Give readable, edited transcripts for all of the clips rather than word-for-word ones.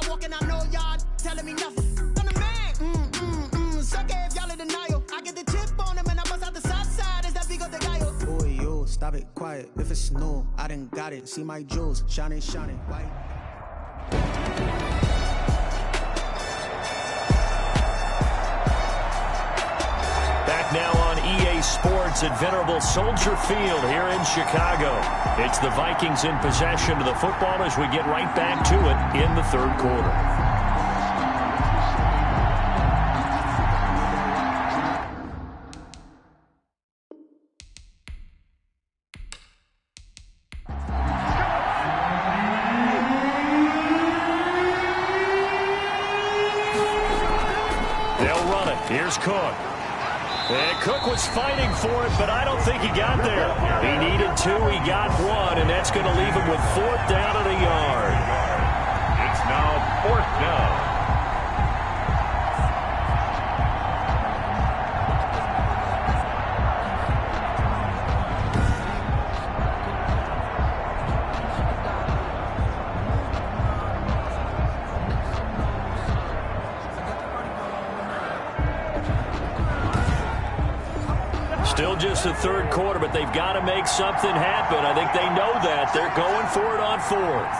I walk and I know y'all telling me nothing. I'm the man. Suck it if y'all in denial. I get the chip on him and I bust out the south side. Is that Vigo de Gallo? Boy, yo, stop it, quiet. If it's snow, I done got it. See my jewels, shining, white. Back now on EA Sports at Venerable Soldier Field here in Chicago. It's the Vikings in possession of the football as we get right back to it in the third quarter. Here's Cook. And Cook was fighting for it, but I don't think he got there. He needed 2, he got 1, and that's going to leave him with 4th down at a yard. It's now 4th down. Still just the third quarter, but they've got to make something happen. I think they know that. They're going for it on 4th.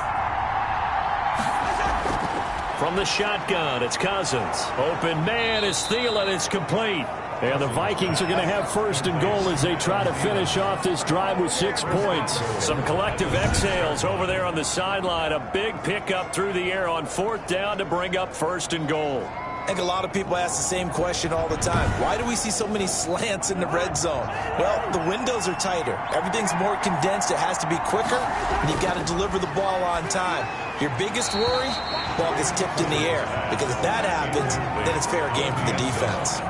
From the shotgun, it's Cousins. Open man is Thielen. It's complete. And the Vikings are going to have 1st and goal as they try to finish off this drive with 6 points. Some collective exhales over there on the sideline. A big pickup through the air on 4th down to bring up 1st and goal. I think a lot of people ask the same question all the time. Why do we see so many slants in the red zone? Well, the windows are tighter. Everything's more condensed. It has to be quicker, and you've got to deliver the ball on time. Your biggest worry, ball gets tipped in the air. Because if that happens, then it's fair game for the defense.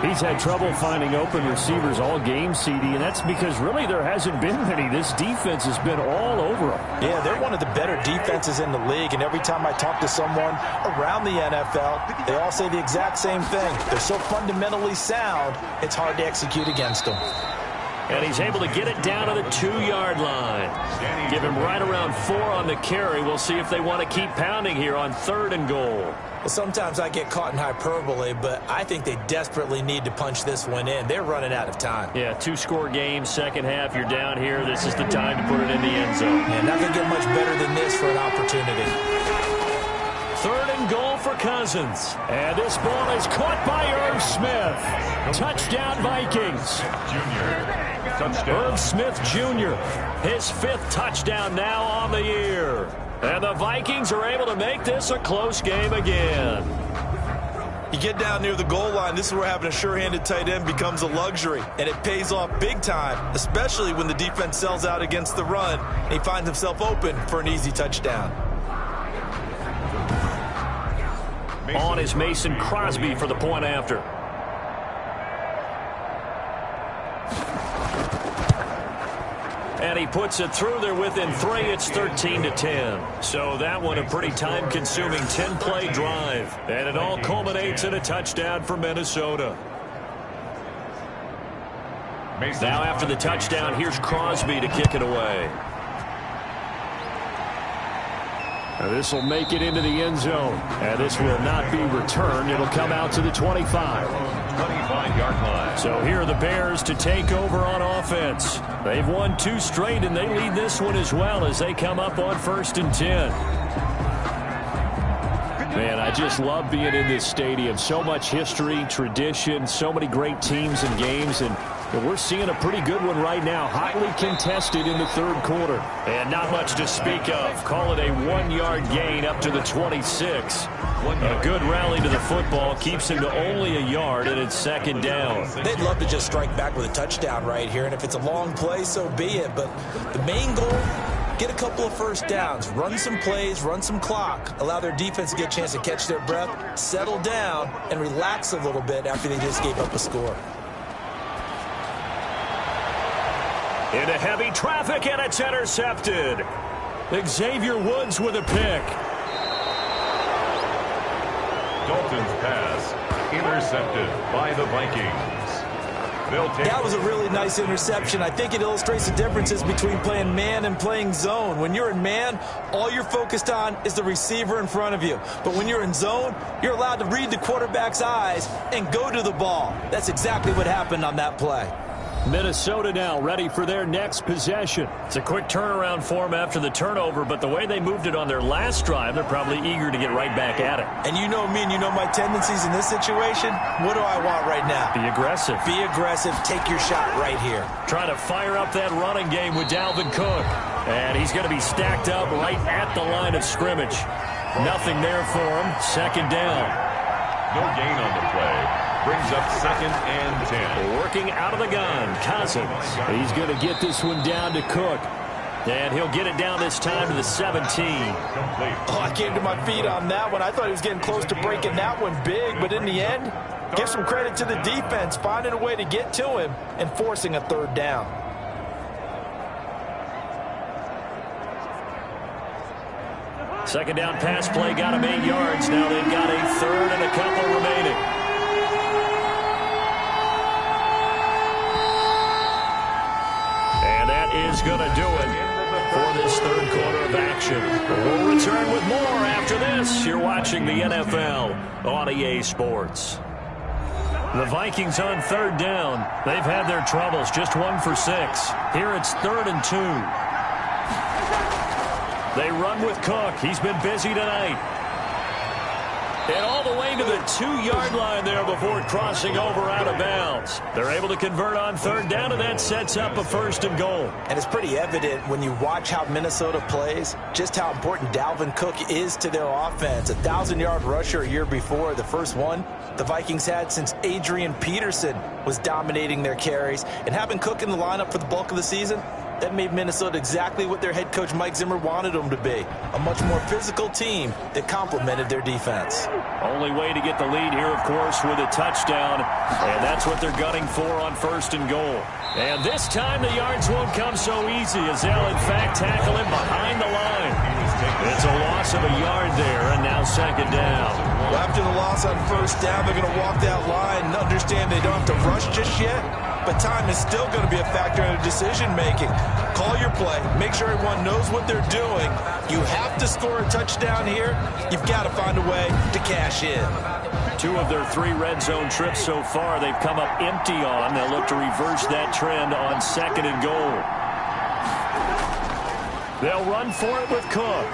He's had trouble finding open receivers all game, CD, and that's because really there hasn't been many. This defense has been all over them. Yeah, they're one of the better defenses in the league, and every time I talk to someone around the NFL, they all say the exact same thing. They're so fundamentally sound, it's hard to execute against them. And he's able to get it down to the 2-yard line. Give him right around 4 on the carry. We'll see if they want to keep pounding here on 3rd and goal. Well, sometimes I get caught in hyperbole, but I think they desperately need to punch this one in. They're running out of time. Yeah, 2-score game, second half, you're down here. This is the time to put it in the end zone. Yeah, not going to get much better than this for an opportunity. 3rd and goal for Cousins. And this ball is caught by Irv Smith. Touchdown, Vikings. Irv Smith Jr., his 5th touchdown now on the year. And the Vikings are able to make this a close game again. You get down near the goal line, this is where having a sure-handed tight end becomes a luxury. And it pays off big time, especially when the defense sells out against the run. And he finds himself open for an easy touchdown. On is Mason Crosby for the point after. And he puts it through there within 3. It's 13-10. So that one a pretty time-consuming 10-play drive. And it all culminates in a touchdown for Minnesota. Now after the touchdown, here's Crosby to kick it away. This will make it into the end zone. And this will not be returned. It'll come out to the 25. 25-yard line. So here are the Bears to take over on offense. They've won 2 straight, and they lead this one as well as they come up on 1st and 10. Man, I just love being in this stadium. So much history, tradition, so many great teams and games, and we're seeing a pretty good one right now. Hotly contested in the third quarter. And not much to speak of. Call it a 1-yard gain up to the 26. A good rally to the football keeps him to only a yard, and it's 2nd down. They'd love to just strike back with a touchdown right here, and if it's a long play, so be it. But the main goal, get a couple of first downs, run some plays, run some clock, allow their defense to get a chance to catch their breath, settle down, and relax a little bit after they just gave up a score. Into heavy traffic, and it's intercepted. Xavier Woods with a pick. Dalton's pass intercepted by the Vikings. That was a really nice interception. I think it illustrates the differences between playing man and playing zone. When you're in man, all you're focused on is the receiver in front of you. But when you're in zone, you're allowed to read the quarterback's eyes and go to the ball. That's exactly what happened on that play. Minnesota now ready for their next possession. It's a quick turnaround for them after the turnover, but the way they moved it on their last drive, they're probably eager to get right back at it. And you know me and you know my tendencies in this situation. What do I want right now? Be aggressive. Be aggressive. Take your shot right here. Trying to fire up that running game with Dalvin Cook. And he's going to be stacked up right at the line of scrimmage. Nothing there for him. Second down. No gain on the play. Brings up 2nd and 10. Working out of the gun, Cousins. He's going to get this one down to Cook. And he'll get it down this time to the 17. Oh, I came to my feet on that one. I thought he was getting close to breaking that one big, but in the end, give some credit to the defense, finding a way to get to him and forcing a 3rd down. Second down pass play got him 8 yards. Now they've got a 3rd and a couple remaining. Is going to do it for this 3rd quarter of action. We'll return with more after this. You're watching the NFL on EA Sports. The Vikings on 3rd down. They've had their troubles, just 1 for 6. Here it's 3rd and 2. They run with Cook. He's been busy tonight. And all the way to the 2-yard line there before crossing over out of bounds. They're able to convert on 3rd down, and that sets up a 1st and goal. And it's pretty evident when you watch how Minnesota plays, just how important Dalvin Cook is to their offense. A 1,000-yard rusher a year before, the first one the Vikings had since Adrian Peterson was dominating their carries. And having Cook in the lineup for the bulk of the season, that made Minnesota exactly what their head coach Mike Zimmer wanted them to be. A much more physical team that complemented their defense. Only way to get the lead here, of course, with a touchdown. And that's what they're gunning for on 1st and goal. And this time the yards won't come so easy as they'll, in fact, tackle him behind the line. It's a loss of a yard there, and now 2nd down. Well, after the loss on 1st down, they're going to walk that line and understand they don't have to rush just yet. But time is still going to be a factor in decision-making. Call your play. Make sure everyone knows what they're doing. You have to score a touchdown here. You've got to find a way to cash in. 2 of their 3 red zone trips so far, they've come up empty on. They'll look to reverse that trend on 2nd and goal. They'll run for it with Cook.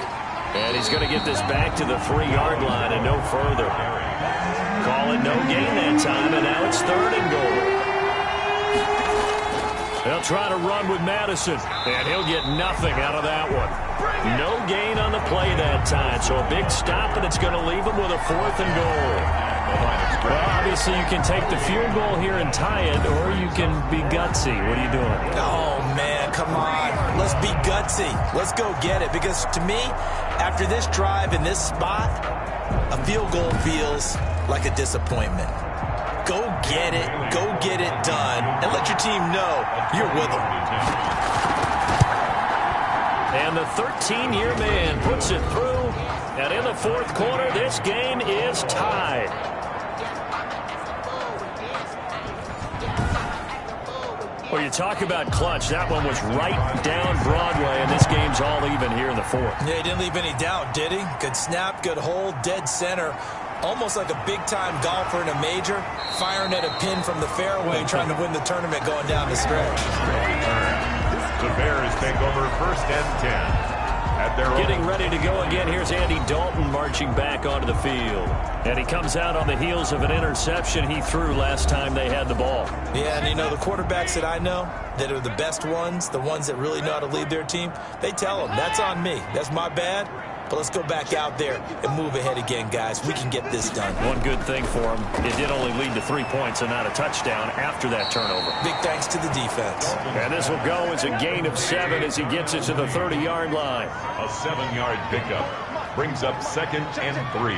And he's going to get this back to the 3-yard line and no further. Call it no gain that time, and now it's 3rd and goal. They'll try to run with Madison, and he'll get nothing out of that one. No gain on the play that time, so a big stop, and it's going to leave him with a 4th and goal. Well, obviously you can take the field goal here and tie it, or you can be gutsy. What are you doing? Oh, man, come on. Let's be gutsy. Let's go get it, because to me, after this drive in this spot, a field goal feels like a disappointment. Go get it done, and let your team know you're with them. And the 13-year man puts it through, and in the 4th quarter, this game is tied. Well, you talk about clutch. That one was right down Broadway, and this game's all even here in the 4th. Yeah, he didn't leave any doubt, did he? Good snap, good hold, dead center. Almost like a big-time golfer in a major, firing at a pin from the fairway, trying to win the tournament going down the stretch. The Bears take over 1st and 10. At their Getting ready to go again. Here's Andy Dalton marching back onto the field. And he comes out on the heels of an interception he threw last time they had the ball. Yeah, and you know, the quarterbacks that I know that are the best ones, the ones that really know how to lead their team, they tell them, that's on me. That's my bad. But let's go back out there and move ahead again, guys. We can get this done. One good thing for him, it did only lead to 3 points and not a touchdown after that turnover. Big thanks to the defense. And this will go as a gain of 7 as he gets it to the 30-yard line. A 7-yard pickup brings up 2nd and 3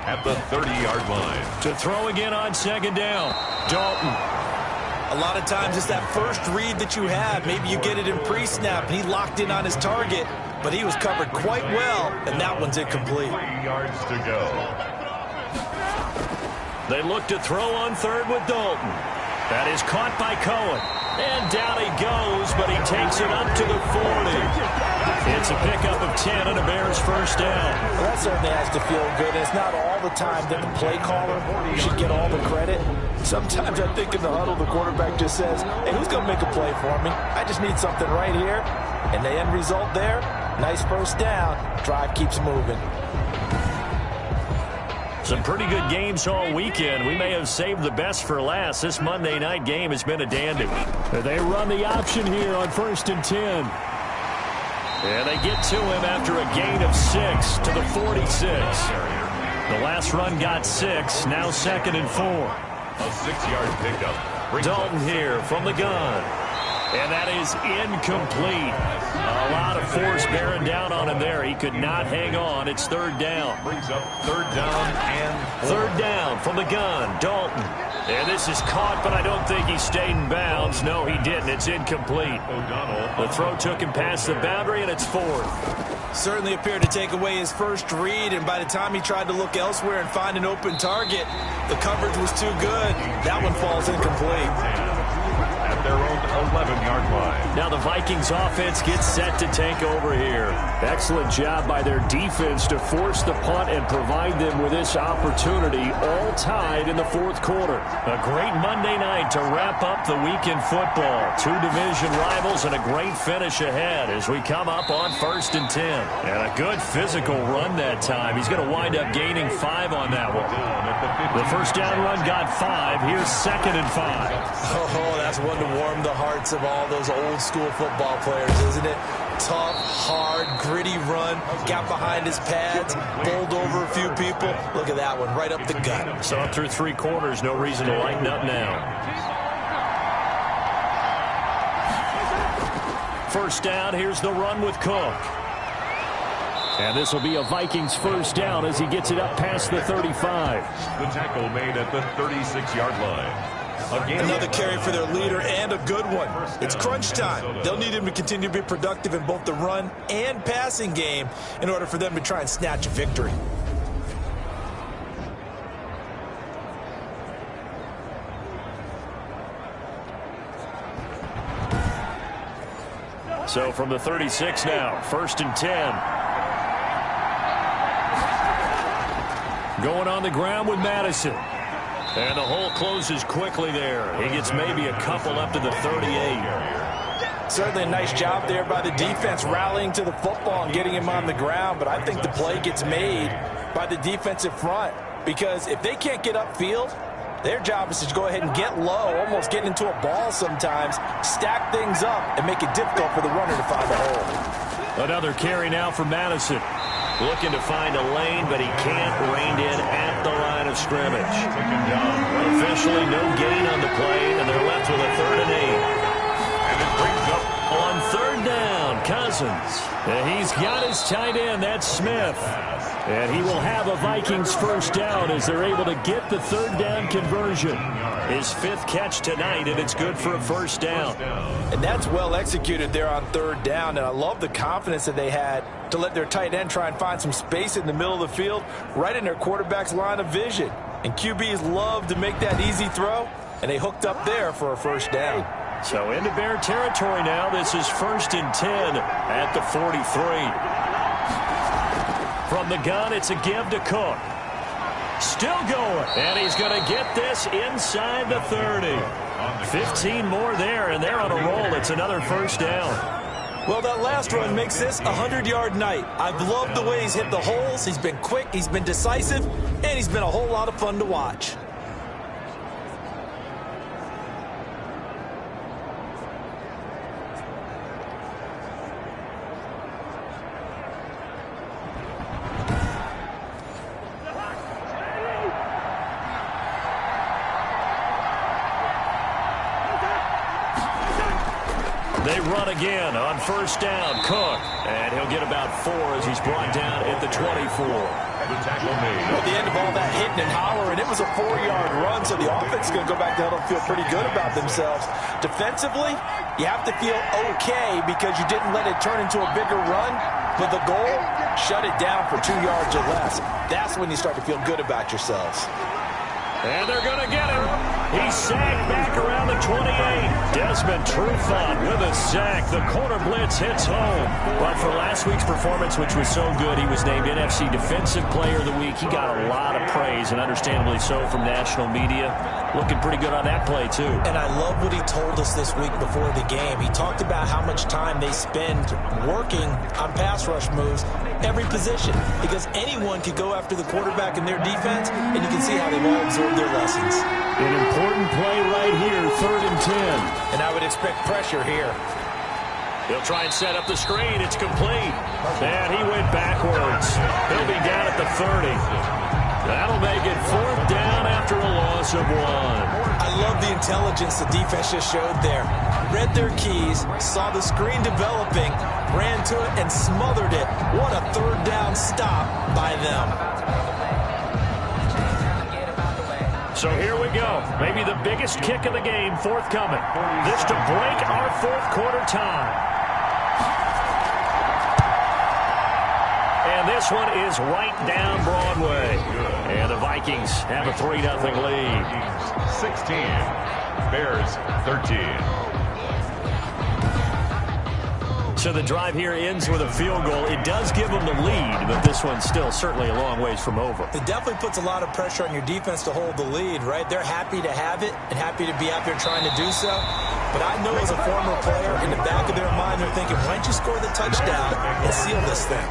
at the 30-yard line. To throw again on 2nd down, Dalton. A lot of times it's that first read that you have. Maybe you get it in pre-snap, and he locked in on his target. But he was covered quite well, and that one's incomplete. 3 yards to go. They look to throw on 3rd with Dalton. That is caught by Cohen. And down he goes, but he takes it up to the 40. It's a pickup of 10 and a Bears first down. Well, that certainly has to feel good. It's not all the time that the play caller should get all the credit. Sometimes I think in the huddle, the quarterback just says, hey, who's going to make a play for me? I just need something right here. And the end result there, nice first down. Drive keeps moving. Some pretty good games all weekend. We may have saved the best for last. This Monday night game has been a dandy. They run the option here on 1st and 10. And they get to him after a gain of 6 to the 46. The last run got 6. Now 2nd and 4. A 6-yard pickup. Dalton here from the gun. And that is incomplete. A lot of force bearing down on him there. He could not hang on. It's 3rd down. Brings up 3rd down and 3rd down from the gun. Dalton. And this is caught, but I don't think he stayed in bounds. No, he didn't. It's incomplete. O'Donnell. The throw took him past the boundary, and it's 4th. Certainly appeared to take away his first read, and by the time he tried to look elsewhere and find an open target, the coverage was too good. That one falls incomplete. At their own 11-yard line. Now the Vikings offense gets set to take over here. Excellent job by their defense to force the punt and provide them with this opportunity, all tied in the 4th quarter. A great Monday night to wrap up the weekend football. 2 division rivals and a great finish ahead as we come up on 1st and 10. And a good physical run that time. He's going to wind up gaining 5 on that one. The first down run got 5. Here's 2nd and 5. Oh, that's one to warm the hearts of all those old school football players, isn't it? Tough, hard, gritty run, got behind his pads, bowled over a few people. Look at that one, right up the gut. So through 3 quarters, no reason to lighten up now. First down, here's the run with Cook. And this will be a Vikings first down as he gets it up past the 35. The tackle made at the 36-yard line. Again, another carry for their leader and a good one. It's crunch time. They'll need him to continue to be productive in both the run and passing game in order for them to try and snatch a victory. So from the 36 now, 1st and 10. Going on the ground with Madison. And the hole closes quickly there. He gets maybe a couple up to the 38. Certainly a nice job there by the defense rallying to the football and getting him on the ground. But I think the play gets made by the defensive front. Because if they can't get upfield, their job is to go ahead and get low, almost get into a ball sometimes, stack things up, and make it difficult for the runner to find a hole. Another carry now for Madison. Looking to find a lane, but he can't rein in at the line of scrimmage. Officially no gain on the play, and they're left with a 3rd and 8. And it brings up on 3rd down, Cousins. And he's got his tight end, that's Smith. And he will have a Vikings first down as they're able to get the 3rd down conversion. His 5th catch tonight, and it's good for a first down. And that's well executed there on 3rd down, and I love the confidence that they had to let their tight end try and find some space in the middle of the field, right in their quarterback's line of vision. And QBs love to make that easy throw, and they hooked up there for a first down. So into Bear territory now. This is 1st and 10 at the 43. From the gun, it's a give to Cook. Still going, and he's going to get this inside the 30. 15 more there, and they're on a roll. It's another first down. Well, that last run makes this a 100-yard night. I've loved the way he's hit the holes. He's been quick, he's been decisive, and he's been a whole lot of fun to watch. They run again on first down. Cook, and he'll get about 4 as he's brought down at the 24. The tackle made. At the end of all that hitting and hollering, it was a 4-yard run, so the offense is going to go back to huddle and feel pretty good about themselves. Defensively, you have to feel okay because you didn't let it turn into a bigger run, but the goal, shut it down for 2 yards or less. That's when you start to feel good about yourselves. And they're going to get him. He's sacked back around the 28. Desmond Trufant with a sack. The corner blitz hits home. But for last week's performance, which was so good, he was named NFC Defensive Player of the Week. He got a lot of praise, and understandably so, from national media. Looking pretty good on that play, too. And I love what he told us this week before the game. He talked about how much time they spend working on pass rush moves, every position, because anyone could go after the quarterback in their defense, and you can see how they've all absorbed their lessons. An important play right here, 3rd and 10. And I would expect pressure here. He'll try and set up the screen. It's complete. And he went backwards. He'll be down at the 30. That'll make it 4th down after a loss of 1. I love the intelligence the defense just showed there. Read their keys, saw the screen developing, ran to it, and smothered it. What a 3rd down stop by them. So here we go. Maybe the biggest kick of the game forthcoming. This to break our 4th quarter tie. And this one is right down Broadway. And the Vikings have a 3-0 lead. 16. Bears 13. So the drive here ends with a field goal. It does give them the lead, but this one's still certainly a long ways from over. It definitely puts a lot of pressure on your defense to hold the lead, right? They're happy to have it and happy to be out there trying to do so. But I know as a former player, in the back of their mind, they're thinking, why don't you score the touchdown and seal this thing?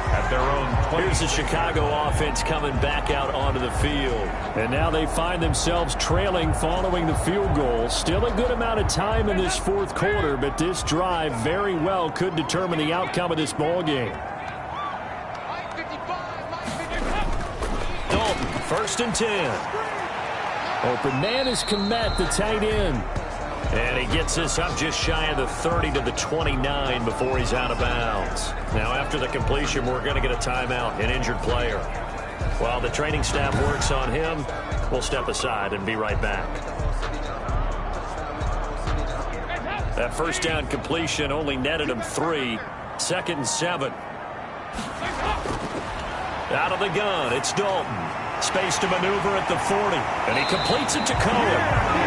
At their own 20. Here's the Chicago offense coming back out onto the field. And now they find themselves trailing following the field goal. Still a good amount of time in this 4th quarter, but this drive very well could determine the outcome of this ball game. Dalton, 1st and 10. Open man is Kmet, the tight end. And he gets this up just shy of the 30 to the 29 before he's out of bounds. Now, after the completion, we're going to get a timeout, an injured player. While the training staff works on him, we'll step aside and be right back. That 1st down completion only netted him 3. 2nd and 7. Out of the gun, it's Dalton. Space to maneuver at the 40, and he completes it to Cohen.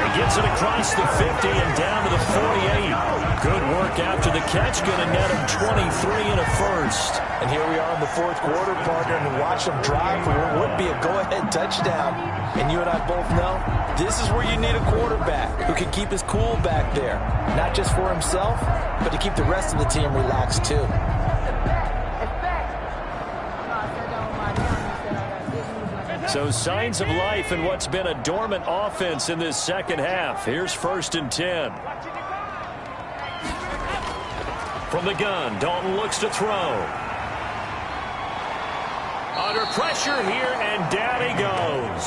He gets it across the 50 and down to the 48. Good work after the catch, going to net him 23 and a 1st. And here we are in the 4th quarter, partner, and watch them drive for what would be a go-ahead touchdown. And you and I both know this is where you need a quarterback who can keep his cool back there, not just for himself, but to keep the rest of the team relaxed too. So signs of life in what's been a dormant offense in this 2nd half. Here's 1st and 10. From the gun, Dalton looks to throw. Under pressure here, and down he goes.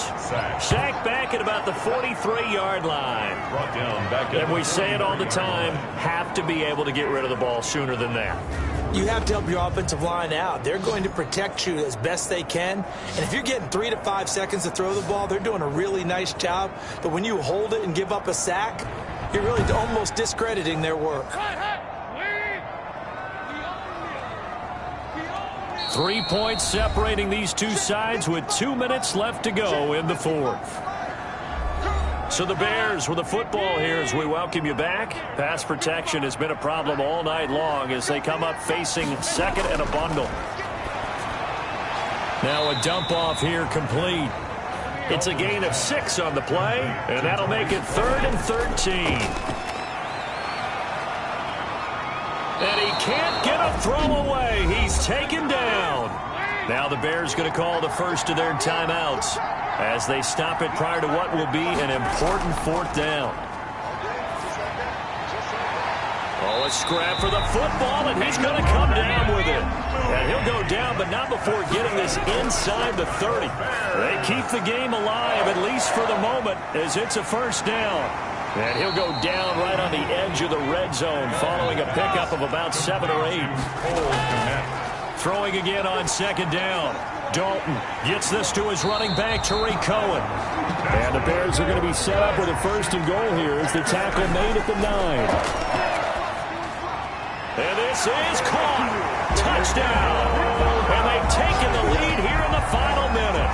Sacked back at about the 43-yard line. Brought down back and we say it all the time, have to be able to get rid of the ball sooner than that. You have to help your offensive line out. They're going to protect you as best they can. And if you're getting 3 to 5 seconds to throw the ball, they're doing a really nice job. But when you hold it and give up a sack, you're really almost discrediting their work. 3 points separating these two sides with 2 minutes left to go in the 4th. So the Bears with the football here as we welcome you back. Pass protection has been a problem all night long as they come up facing 2nd and a bundle. Now a dump off here complete. It's a gain of 6 on the play, and that'll make it 3rd and 13. And he can't get a throw away. He's taken down. Now the Bears going to call the first of their timeouts as they stop it prior to what will be an important 4th down. Oh, a scrap for the football, and he's going to come down with it. And he'll go down, but not before getting this inside the 30. They keep the game alive, at least for the moment, as it's a 1st down. And he'll go down right on the edge of the red zone following a pickup of about 7 or 8. Throwing again on 2nd down. Dalton gets this to his running back, Tariq Cohen. And the Bears are going to be set up with a 1st and goal here as the tackle made at the 9. And this is caught. Touchdown. And they've taken the lead here in the final minute.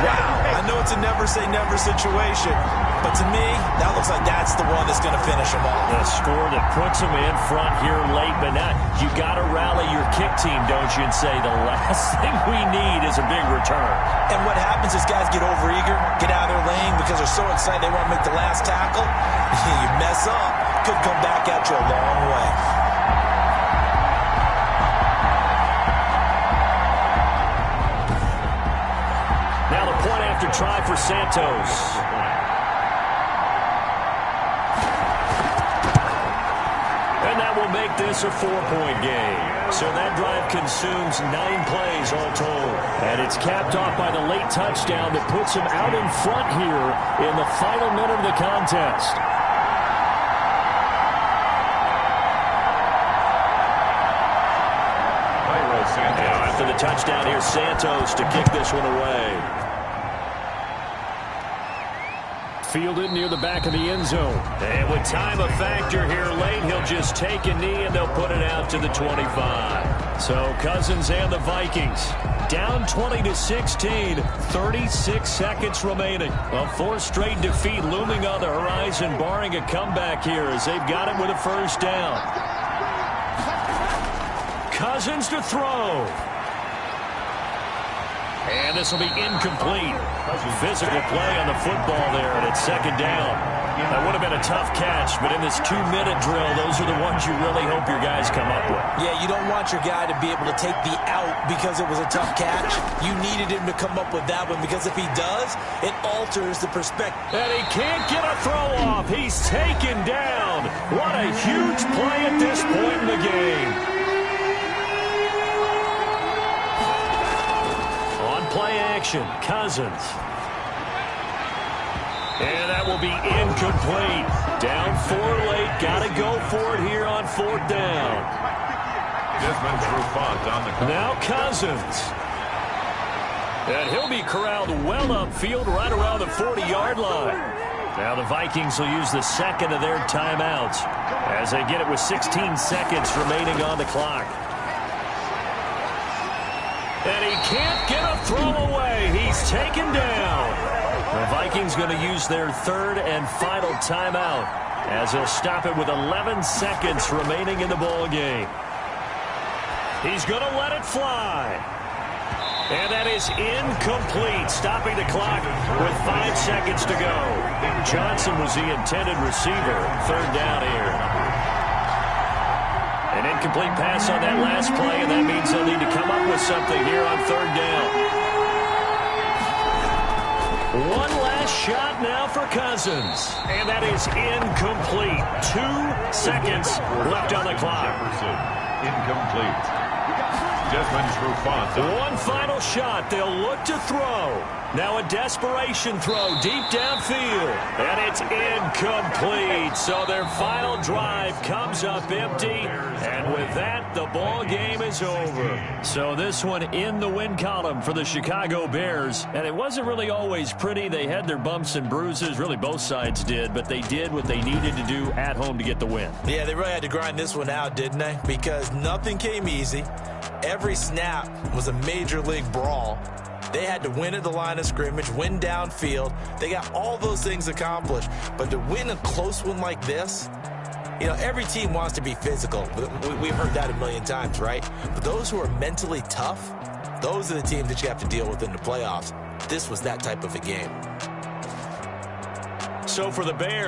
Wow. it's a never-say-never situation. But to me, that looks like that's the one that's going to finish them off. A score that puts them in front here late, but now you got to rally your kick team, don't you, and say the last thing we need is a big return. And what happens is guys get overeager, get out of their lane because they're so excited they want to make the last tackle. You mess up, could come back at you a long way. Now the point after try for Santos. And that will make this a 4-point game. So that drive consumes 9 plays all told. And it's capped off by the late touchdown that puts him out in front here in the final minute of the contest. Now after the touchdown here, Santos to kick this one away. Fielded near the back of the end zone. And with time a factor here late, he'll just take a knee and they'll put it out to the 25. So Cousins and the Vikings down 20-16, 36 seconds remaining. A 4th straight defeat looming on the horizon, barring a comeback here as they've got it with a first down. Cousins to throw. And this will be incomplete. Physical play on the football there, and it's 2nd down. That would have been a tough catch, but in this 2-minute drill, those are the ones you really hope your guys come up with. Yeah, you don't want your guy to be able to take the out because it was a tough catch. You needed him to come up with that one because if he does, it alters the perspective. And he can't get a throw off. He's taken down. What a huge play at this point in the game. Play action, Cousins. And that will be incomplete. Down 4 late. Got to go for it here on 4th down. Desmond Trufant on the cover. Now Cousins. And he'll be corralled well upfield right around the 40-yard line. Now the Vikings will use the 2nd of their timeouts as they get it with 16 seconds remaining on the clock. And he can't get a throw away. He's taken down. The Vikings going to use their 3rd and final timeout as they'll stop it with 11 seconds remaining in the ball game. He's going to let it fly. And that is incomplete, stopping the clock with 5 seconds to go. Johnson was the intended receiver. 3rd down here. An incomplete pass on that last play, and that means they'll need to come up with something here on 3rd down. One last shot now for Cousins, and that is incomplete. 2 seconds left on the clock. Incomplete. Desmond Trufant. One final shot. They'll look to throw. Now a desperation throw deep downfield. And it's incomplete. So their final drive comes up empty. And with that, the ball game is over. So this one in the win column for the Chicago Bears. And it wasn't really always pretty. They had their bumps and bruises. Really, both sides did. But they did what they needed to do at home to get the win. Yeah, they really had to grind this one out, didn't they? Because nothing came easy. Every snap was a major league brawl. They had to win at the line of scrimmage, win downfield. They got all those things accomplished. But to win a close one like this, you know, every team wants to be physical. We've heard that a million times, right? But those who are mentally tough, those are the teams that you have to deal with in the playoffs. This was that type of a game. So for the Bears,